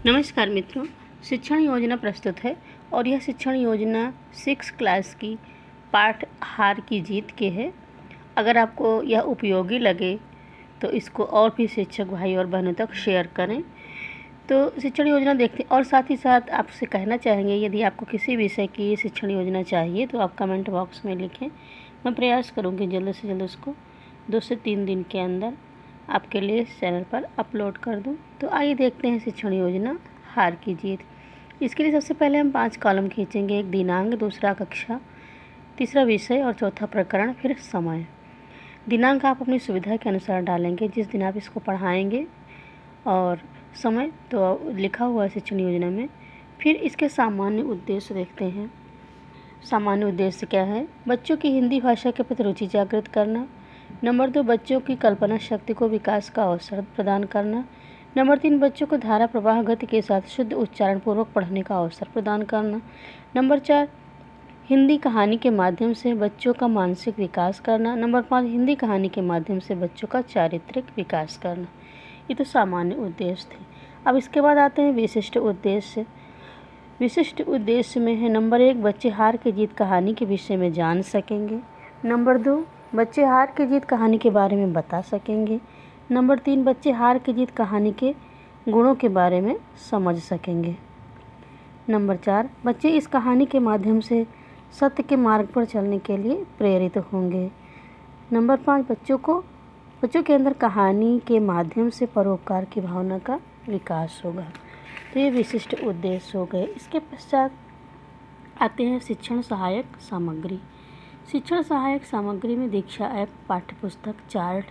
नमस्कार मित्रों, शिक्षण योजना प्रस्तुत है और यह शिक्षण योजना 6 क्लास की पाठ हार की जीत के है। अगर आपको यह उपयोगी लगे तो इसको और भी शिक्षक भाई और बहनों तक शेयर करें। तो शिक्षण योजना देखते और साथ ही साथ आपसे कहना चाहेंगे, यदि आपको किसी विषय की शिक्षण योजना चाहिए तो आप कमेंट बॉक्स में लिखें। मैं प्रयास करूँगी जल्द से जल्द उसको 2 से 3 दिन के अंदर आपके लिए इस चैनल पर अपलोड कर दूं। तो आइए देखते हैं शिक्षण योजना हार की जीत। इसके लिए सबसे पहले हम 5 कॉलम खींचेंगे। एक दिनांक, दूसरा कक्षा, तीसरा विषय और चौथा प्रकरण, फिर समय। दिनांक आप अपनी सुविधा के अनुसार डालेंगे जिस दिन आप इसको पढ़ाएंगे, और समय तो लिखा हुआ है शिक्षण योजना में। फिर इसके सामान्य उद्देश्य देखते हैं। सामान्य उद्देश्य क्या है? बच्चों की हिंदी भाषा के प्रति रुचि जागृत करना। नंबर 2, बच्चों की कल्पना शक्ति को विकास का अवसर प्रदान करना। नंबर 3, बच्चों को धारा प्रवाह गति के साथ शुद्ध उच्चारण पूर्वक पढ़ने का अवसर प्रदान करना। नंबर 4, हिंदी कहानी के माध्यम से बच्चों का मानसिक विकास करना। नंबर 5, हिंदी कहानी के माध्यम से बच्चों का चारित्रिक विकास करना। ये तो सामान्य उद्देश्य थे। अब इसके बाद आते हैं विशिष्ट उद्देश्य। विशिष्ट उद्देश्य में है नंबर 1, बच्चे हार की जीत कहानी के विषय में जान सकेंगे। नंबर 2, बच्चे हार की जीत कहानी के बारे में बता सकेंगे। नंबर 3, बच्चे हार की जीत कहानी के गुणों के बारे में समझ सकेंगे। नंबर 4, बच्चे इस कहानी के माध्यम से सत्य के मार्ग पर चलने के लिए प्रेरित होंगे। नंबर 5, बच्चों के अंदर कहानी के माध्यम से परोपकार की भावना का विकास होगा। तो ये विशिष्ट उद्देश्य हो गए। इसके पश्चात आते हैं शिक्षण सहायक सामग्री। शिक्षण सहायक सामग्री में दीक्षा ऐप, पाठ्यपुस्तक, चार्ट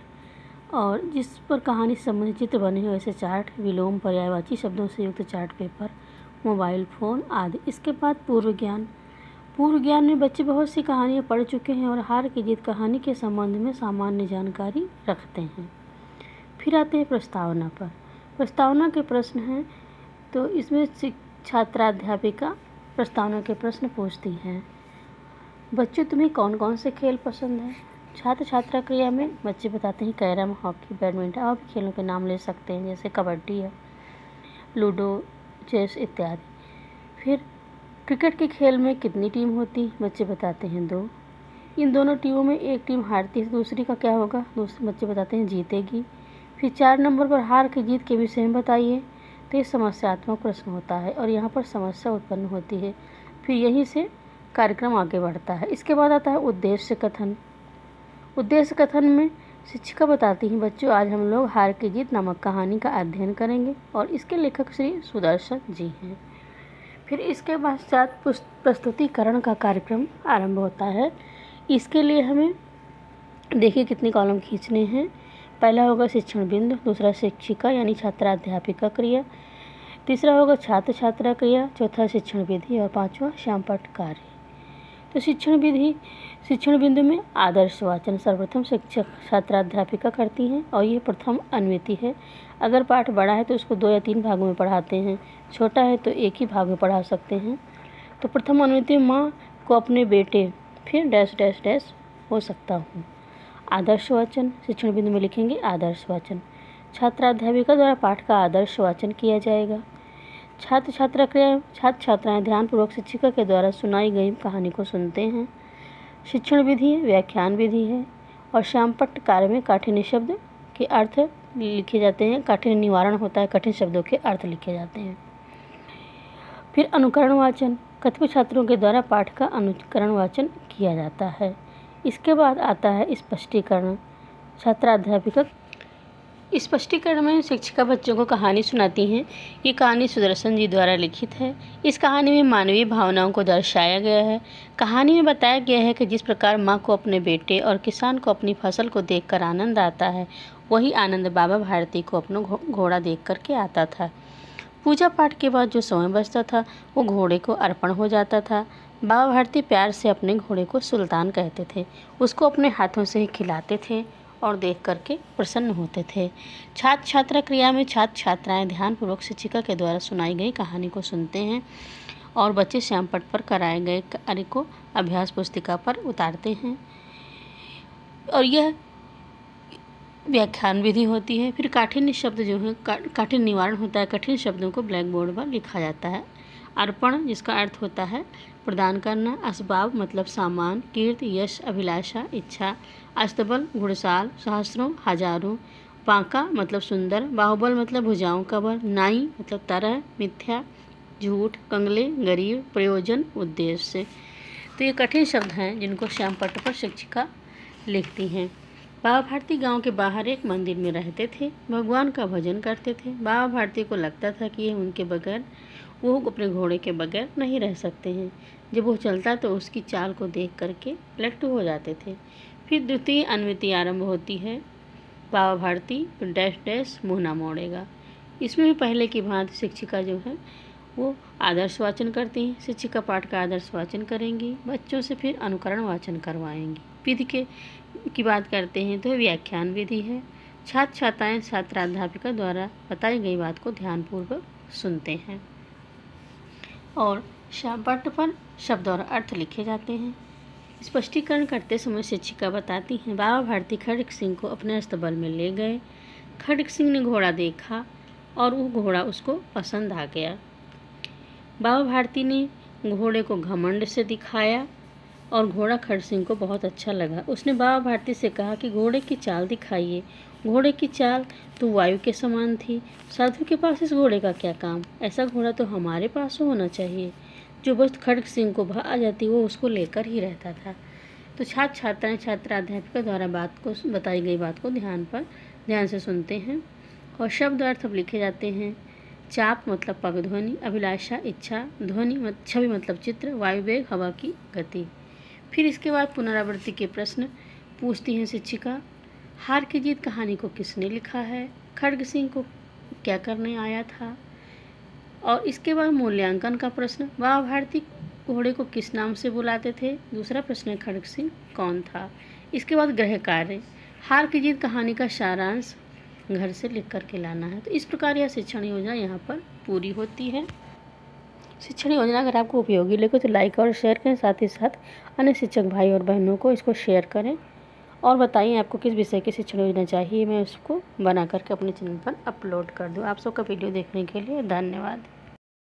और जिस पर कहानी संबंधित चित्र बने हुए ऐसे चार्ट, विलोम पर्यायवाची शब्दों से युक्त चार्ट पेपर, मोबाइल फ़ोन आदि। इसके बाद पूर्व ज्ञान। पूर्व ज्ञान में बच्चे बहुत सी कहानियाँ पढ़ चुके हैं और हार की जीत कहानी के संबंध में सामान्य जानकारी रखते हैं। फिर आते हैं प्रस्तावना पर। प्रस्तावना के प्रश्न हैं, तो इसमें छात्राध्यापिका प्रस्तावना के प्रश्न पूछती हैं। बच्चों, तुम्हें कौन कौन से खेल पसंद हैं? छात्र छात्रा क्रिया में बच्चे बताते हैं कैरम, हॉकी, बैडमिंटन और भी खेलों के नाम ले सकते हैं, जैसे कबड्डी है, लूडो, चेस इत्यादि। फिर क्रिकेट के खेल में कितनी टीम होती? बच्चे बताते हैं 2। इन दोनों टीमों में एक टीम हारती है, दूसरी का क्या होगा? दूसरे बच्चे बताते हैं जीतेगी। फिर 4 नंबर पर हार की जीत के विषय में बताइए। तो ये समस्यात्मक प्रश्न होता है और यहाँ पर समस्या उत्पन्न होती है। फिर यहीं से कार्यक्रम आगे बढ़ता है। इसके बाद आता है उद्देश्य कथन। उद्देश्य कथन में शिक्षिका बताती हैं, बच्चों आज हम लोग हार की जीत नामक कहानी का अध्ययन करेंगे और इसके लेखक श्री सुदर्शन जी हैं। फिर इसके पश्चात प्रस्तुतिकरण का कार्यक्रम आरंभ होता है। इसके लिए हमें देखिए कितने कॉलम खींचने हैं। पहला होगा शिक्षण बिंदु, दूसरा शिक्षिका यानी छात्राध्यापिका क्रिया, तीसरा होगा छात्र छात्रा क्रिया, चौथा शिक्षण विधि और 5वां श्यामपट्ट कार्य। तो शिक्षण बिंदु में आदर्श वाचन सर्वप्रथम शिक्षक छात्राध्यापिका करती हैं और ये प्रथम अन्विति है। अगर पाठ बड़ा है तो उसको 2 या 3 भागों में पढ़ाते हैं, छोटा है तो एक ही भाग में पढ़ा सकते हैं। तो प्रथम अन्विति, माँ को अपने बेटे, फिर डैश डैश डैश हो सकता हूँ। आदर्श वाचन शिक्षण बिंदु में लिखेंगे आदर्श वाचन। छात्राध्यापिका द्वारा पाठ का आदर्श वाचन किया जाएगा। छात्र छात्रा क्रिया, छात्र छात्राएं ध्यानपूर्वक शिक्षिका के द्वारा सुनाई गई कहानी को सुनते हैं। शिक्षण विधि व्याख्यान विधि है और श्यामपट्ट कार्य में काठिन्य शब्द के अर्थ लिखे जाते हैं। काठिन्य निवारण होता है, कठिन शब्दों के अर्थ लिखे जाते हैं। फिर अनुकरण वाचन, कतिपय छात्रों के द्वारा पाठ का अनुकरण वाचन किया जाता है। इसके बाद आता है स्पष्टीकरण। छात्राध्यापिका स्पष्टीकरण में शिक्षिका बच्चों को कहानी सुनाती हैं। ये कहानी सुदर्शन जी द्वारा लिखित है। इस कहानी में मानवीय भावनाओं को दर्शाया गया है। कहानी में बताया गया है कि जिस प्रकार माँ को अपने बेटे और किसान को अपनी फसल को देखकर आनंद आता है, वही आनंद बाबा भारती को अपना घोड़ा देख कर के आता था। पूजा पाठ के बाद जो समय बचता था वो घोड़े को अर्पण हो जाता था। बाबा भारती प्यार से अपने घोड़े को सुल्तान कहते थे, उसको अपने हाथों से ही खिलाते थे और देख करके प्रसन्न होते थे। छात्र छात्रा क्रिया में छात्र छात्राएं ध्यानपूर्वक शिक्षिका के द्वारा सुनाई गई कहानी को सुनते हैं और बच्चे श्यामपट्ट पर कराए गए कार्य को अभ्यास पुस्तिका पर उतारते हैं। और यह व्याख्यान विधि होती है। फिर काठिन्य शब्द जो है काठिन्य निवारण होता है, कठिन शब्दों को ब्लैक बोर्ड पर लिखा जाता है। अर्पण जिसका अर्थ होता है प्रदान करना। असबाब मतलब सामान। कीर्ति यश अभिलाषा इच्छा। अस्तबल घुड़साल सहस्रों हजारों। बांका मतलब सुंदर। बाहुबल मतलब भुजाओं का बल। नाई मतलब तरह। मिथ्या झूठ। कंगले गरीब। प्रयोजन उद्देश्य। तो ये कठिन शब्द हैं जिनको श्यामपट्ट पर शिक्षिका लिखती हैं। बाबा भारती गांव के बाहर एक मंदिर में रहते थे, भगवान का भजन करते थे। बाबा भारती को लगता था कि उनके बगैर वो अपने घोड़े के बगैर नहीं रह सकते हैं। जब वो चलता तो उसकी चाल को देख करके लट्टू हो जाते थे। फिर द्वितीय अन्विति आरंभ होती है। बाबा भारती डैश डैश मुँह ना मोड़ेगा। इसमें भी पहले की भांति शिक्षिका जो है वो आदर्श वाचन करती हैं। शिक्षिका पाठ का आदर्श वाचन करेंगी, बच्चों से फिर अनुकरण वाचन करवाएंगी। विधि की बात करते हैं तो व्याख्यान विधि है। छात्र छात्राएँ छात्राध्यापिका द्वारा बताई गई बात को ध्यानपूर्वक सुनते हैं और श्यामपट्ट पर शब्द और अर्थ लिखे जाते हैं। स्पष्टीकरण करते समय शिक्षिका बताती हैं, बाबा भारती खड्ग सिंह को अपने अस्तबल में ले गए। खड्ग सिंह ने घोड़ा देखा और वो घोड़ा उसको पसंद आ गया। बाबा भारती ने घोड़े को घमंड से दिखाया और घोड़ा खड्ग सिंह को बहुत अच्छा लगा। उसने बाबा भारती से कहा कि घोड़े की चाल दिखाइए। घोड़े की चाल तो वायु के समान थी। साधु के पास इस घोड़े का क्या काम? ऐसा घोड़ा तो हमारे पास होना चाहिए। जो बस खड्ग सिंह को भा आ जाती वो उसको लेकर ही रहता था। तो छात्र छात्राएँ छात्राध्यापिका द्वारा बताई गई बात को ध्यान से सुनते हैं और शब्द अर्थ अब लिखे जाते हैं। चाप मतलब पगध्वनि। अभिलाषा इच्छा। ध्वनि छवि मतलब चित्र। वायुवेग हवा की गति। फिर इसके बाद पुनरावृत्ति के प्रश्न पूछती हैं शिक्षिका। हार की जीत कहानी को किसने लिखा है? खड्ग सिंह को क्या करने आया था? और इसके बाद मूल्यांकन का प्रश्न। बाबा भारती घोड़े को किस नाम से बुलाते थे? दूसरा प्रश्न है खड्ग सिंह कौन था? इसके बाद गृह कार्य। हार की जीत कहानी का सारांश घर से लिख करके लाना है। तो इस प्रकार यह शिक्षण योजना यहाँ पर पूरी होती है। शिक्षण योजना अगर आपको उपयोगी लगे तो लाइक और शेयर करें, साथ ही साथ अन्य शिक्षक भाई और बहनों को इसको शेयर करें और बताइए आपको किस विषय की शिक्षण योजना चाहिए। मैं उसको बना करके अपने चैनल पर अपलोड कर दूँ। आप सबका वीडियो देखने के लिए धन्यवाद।